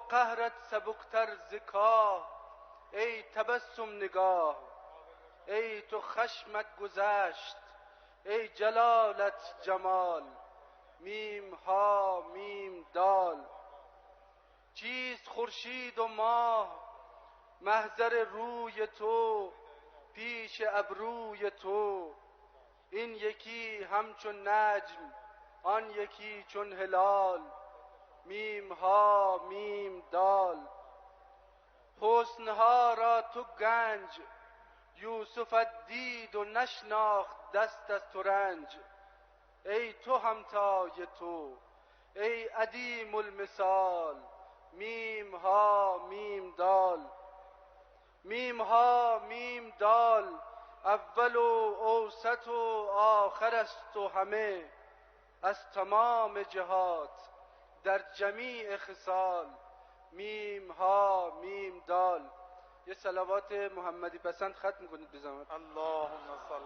قهرت سبکتر ز کاه، ای تبسم نگاه. ای تو خشمت گذشت، ای جلالت جمال. میم ها میم دال. چیست خورشید و ماه محضر روی تو، پیش ابروی تو. این یکی همچون نجم، آن یکی چون هلال. میم ها میم دال. حسنها را تو گنج، یوسفت دید و نشناخت دست از ترنج. ای تو همتای تو، ای عدیم المثال. میم ها میم دال. میم ها میم دال، اول و اوسط و آخر است و همه، از تمام جهات در جمیع خصال. میم ها میم دال. یه صلوات محمدی پسند ختم کنید بزنید. اللهم صل